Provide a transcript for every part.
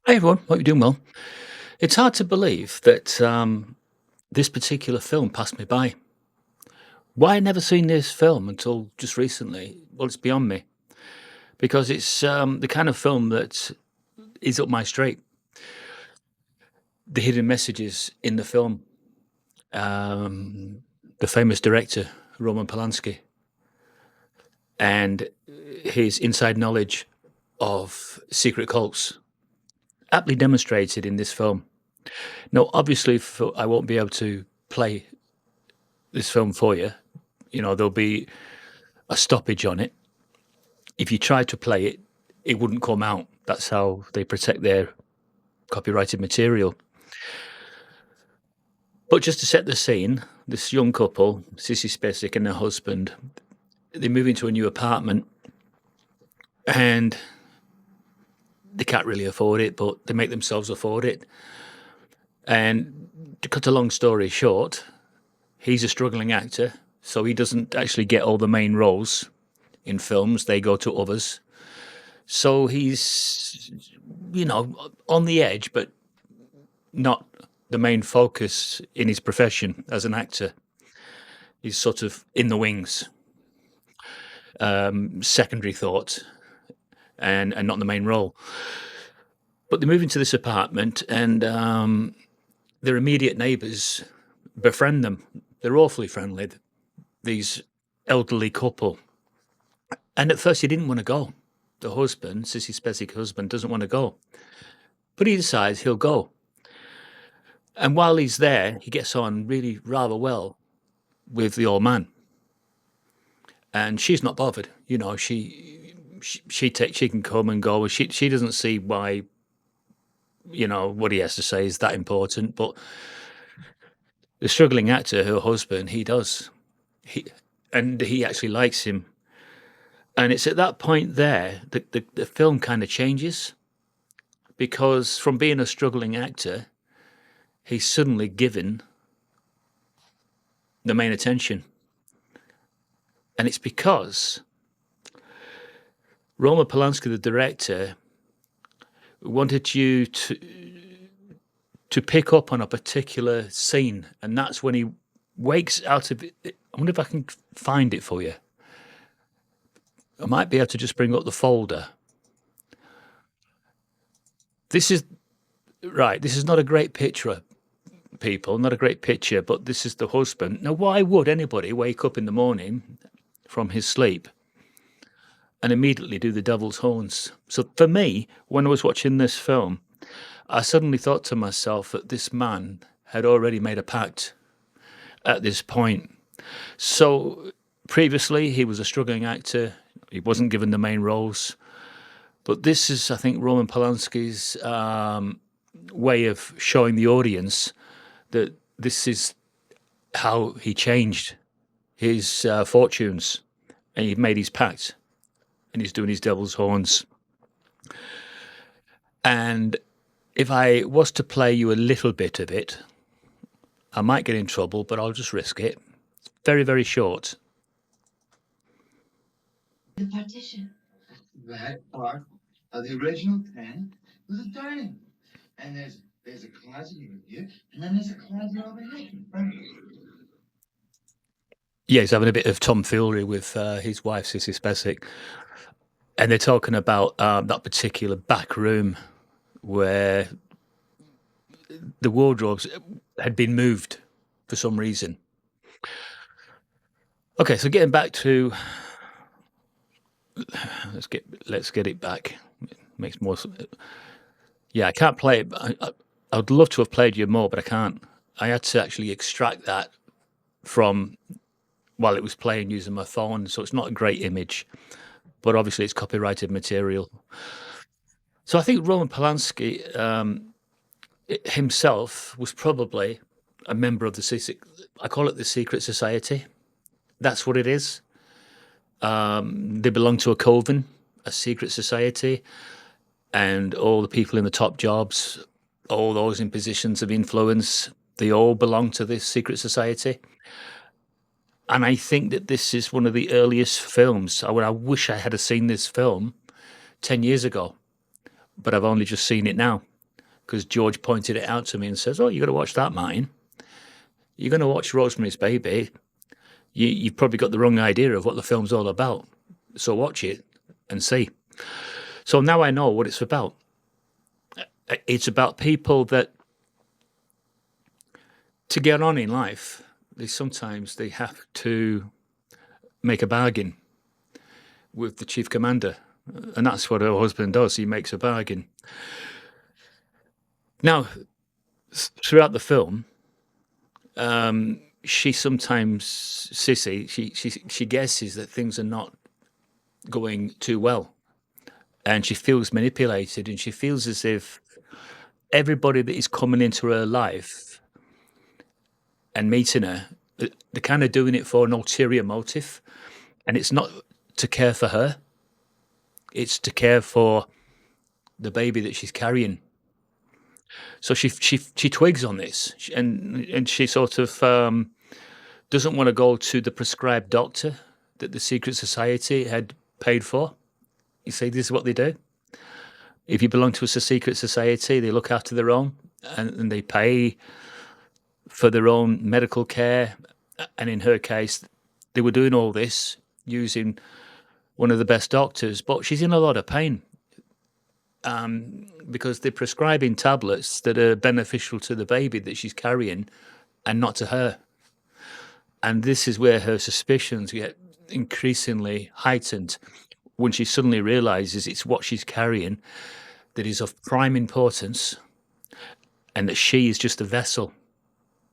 Hey everyone, hope you're doing well. It's hard to believe that this particular film passed me by. Why I never seen this film until just recently? Well, it's beyond me because it's the kind of film that is up my street. The hidden messages in the film, um, the famous director Roman Polanski, and his inside knowledge of secret cults, aptly demonstrated in this film. Now, obviously, I won't be able to play this film for you. There'll be a stoppage on it. If you tried to play it, it wouldn't come out. That's how they protect their copyrighted material. But just to set the scene, this young couple, Sissy Spacek and her husband, they move into a new apartment and they can't really afford it, but they make themselves afford it. And to cut a long story short, he's a struggling actor, so he doesn't actually get all the main roles in films. They go to others. So he's, on the edge, but not the main focus in his profession as an actor. He's sort of in the wings, secondary thought, and not the main role. But they move into this apartment, and their immediate neighbours befriend them. They're awfully friendly, these elderly couple. And at first, he didn't want to go. The husband, Sissy Spacek's husband, doesn't want to go. But he decides he'll go. And while he's there, he gets on really rather well with the old man. And she's not bothered. She can come and go. She doesn't see why, what he has to say is that important. But the struggling actor, her husband, he does. He actually likes him. And it's at that point there that the film kind of changes, because from being a struggling actor, he's suddenly given the main attention. And it's because Roman Polanski, the director, wanted you to pick up on a particular scene, and that's when he wakes out of it. I wonder if I can find it for you. I might be able to just bring up the folder. This is right. This is not a great picture, people, not a great picture, but this is the husband. Now, why would anybody wake up in the morning from his sleep and immediately do the devil's horns? So for me, when I was watching this film, I suddenly thought to myself that this man had already made a pact at this point. So previously, he was a struggling actor. He wasn't given the main roles. But this is, I think, Roman Polanski's way of showing the audience that this is how he changed his fortunes, and he made his pact, and he's doing his devil's horns. And if I was to play you a little bit of it, I might get in trouble, but I'll just risk it. It's very, very short. The partition. That part of the original pen was a dining. And there's a closet over here, and then there's a closet over here. Right. Yeah, he's having a bit of tomfoolery with his wife, Sissy Spacek. And they're talking about that particular back room where the wardrobes had been moved for some reason. Okay, so getting back to let's get it back. It makes more. Yeah, I can't play it. I would love to have played you more, but I can't. I had to actually extract that from while it was playing using my phone, so it's not a great image. But obviously, it's copyrighted material. So I think Roman Polanski himself was probably a member of I call it the secret society. That's what it is. They belong to a coven, a secret society, and all the people in the top jobs, all those in positions of influence, they all belong to this secret society. And I think that this is one of the earliest films. I wish I had seen this film 10 years ago, but I've only just seen it now. because George pointed it out to me and says, "Oh, you got to watch that, Martin. You're going to watch Rosemary's Baby. You've probably got the wrong idea of what the film's all about. So watch it and see." So now I know what it's about. It's about people that, to get on in life, sometimes they have to make a bargain with the chief commander. And that's what her husband does. He makes a bargain. Now, throughout the film, she sometimes, Sissy, she guesses that things are not going too well. And she feels manipulated, and she feels as if everybody that is coming into her life and meeting her, they're kind of doing it for an ulterior motive. And it's not to care for her. It's to care for the baby that she's carrying. So she twigs on this, and she sort of doesn't want to go to the prescribed doctor that the secret society had paid for. You see, this is what they do. If you belong to a secret society, they look after their own, and they pay for their own medical care. And in her case, they were doing all this using one of the best doctors, but she's in a lot of pain because they're prescribing tablets that are beneficial to the baby that she's carrying and not to her. And this is where her suspicions get increasingly heightened when she suddenly realizes it's what she's carrying that is of prime importance, and that she is just a vessel.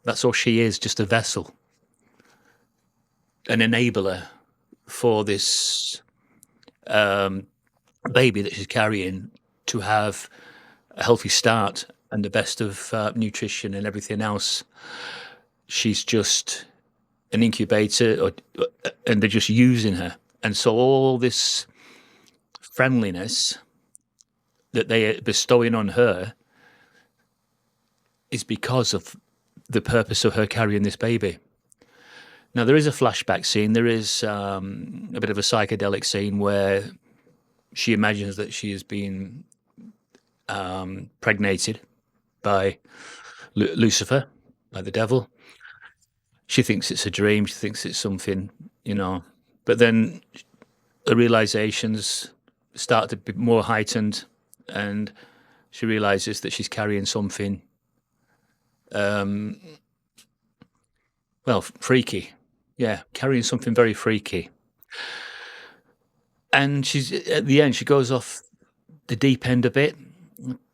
That's all she is, just a vessel, an enabler for this baby that she's carrying to have a healthy start and the best of nutrition and everything else. She's just an incubator, and they're just using her. And so all this friendliness that they are bestowing on her is because of the purpose of her carrying this baby. Now, there is a flashback scene. There is a bit of a psychedelic scene where she imagines that she is being pregnated by Lucifer, by the devil. She thinks it's a dream. She thinks it's something, But then the realizations start to be more heightened, and she realizes that she's carrying something, freaky. Yeah, carrying something very freaky. And she's at the end, she goes off the deep end a bit,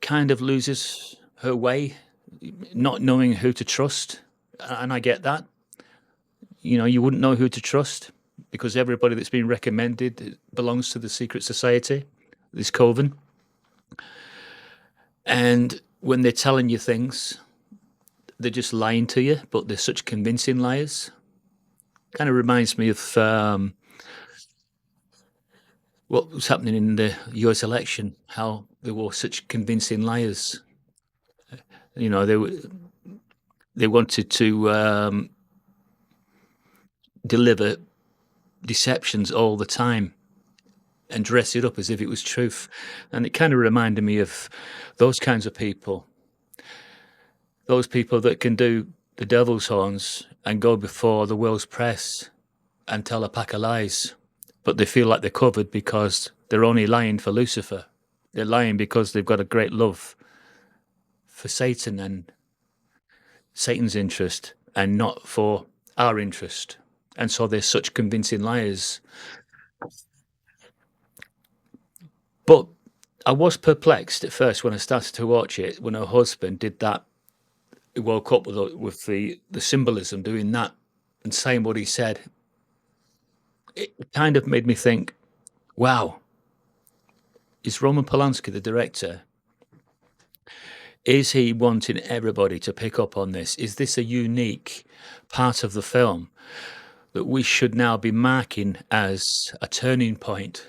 kind of loses her way, not knowing who to trust. And I get that. You wouldn't know who to trust because everybody that's been recommended belongs to the secret society, this coven. And when they're telling you things, they're just lying to you, but they're such convincing liars. Kind of reminds me of what was happening in the US election, how they were such convincing liars. They wanted to deliver deceptions all the time and dress it up as if it was truth. And it kind of reminded me of those kinds of people, those people that can do the devil's horns and go before the world's press and tell a pack of lies, but they feel like they're covered because they're only lying for Lucifer. They're lying because they've got a great love for Satan and Satan's interest and not for our interest. And so they're such convincing liars. But I was perplexed at first when I started to watch it, when her husband did that. He woke up with the symbolism, doing that and saying what he said. It kind of made me think, wow, is Roman Polanski, the director, is he wanting everybody to pick up on this? Is this a unique part of the film that we should now be marking as a turning point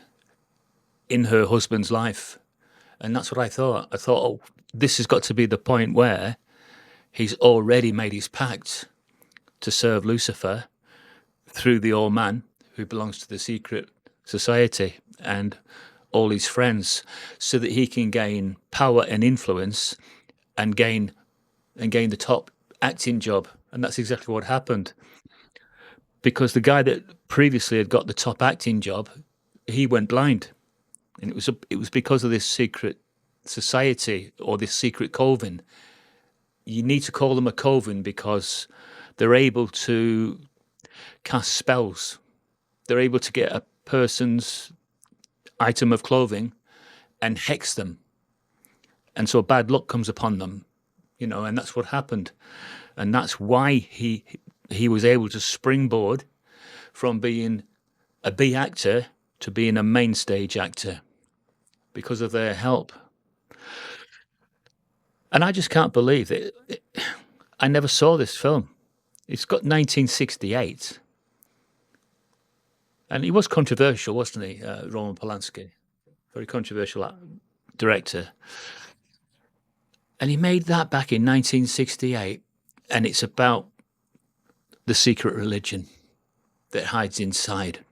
in her husband's life? And that's what I thought. I thought, oh, this has got to be the point where he's already made his pact to serve Lucifer through the old man who belongs to the secret society and all his friends, so that he can gain power and influence and gain the top acting job. And that's exactly what happened, because the guy that previously had got the top acting job, he went blind, and it was because of this secret society, or this secret coven. You need to call them a coven because they're able to cast spells. They're able to get a person's item of clothing and hex them, and so bad luck comes upon them, and that's what happened. And that's why he was able to springboard from being a B actor to being a main stage actor, because of their help. And I just can't believe that I never saw this film. It's got 1968, and he was controversial, wasn't he, Roman Polanski? Very controversial director. And he made that back in 1968, and it's about the secret religion that hides inside.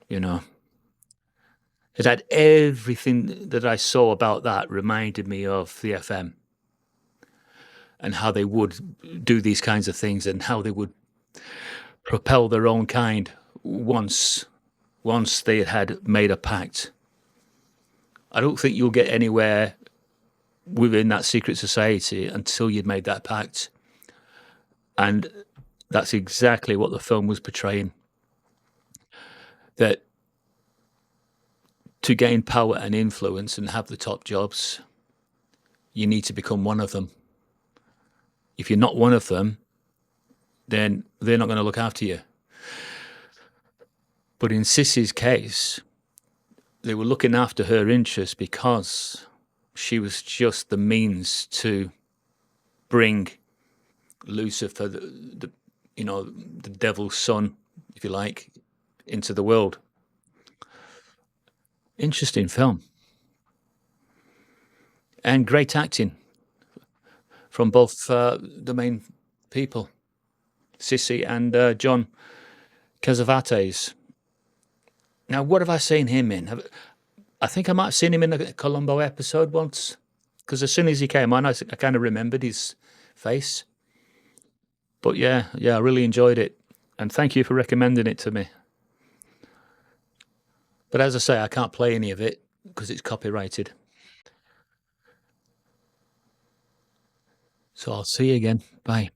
You know, it had everything that I saw about that reminded me of the FM, and how they would do these kinds of things, and how they would propel their own kind once they had made a pact. I don't think you'll get anywhere within that secret society until you'd made that pact. And that's exactly what the film was portraying. That to gain power and influence and have the top jobs, you need to become one of them. If you're not one of them, then they're not going to look after you. But in Sissy's case, they were looking after her interests because she was just the means to bring Lucifer, the devil's son, if you like, into the world. Interesting film. And great acting from both the main people, Sissy and John Cassavetes. Now, what have I seen him in? I think I might have seen him in a Columbo episode once, because as soon as he came on, I kind of remembered his face. But yeah, I really enjoyed it. And thank you for recommending it to me. But as I say, I can't play any of it because it's copyrighted. So I'll see you again. Bye.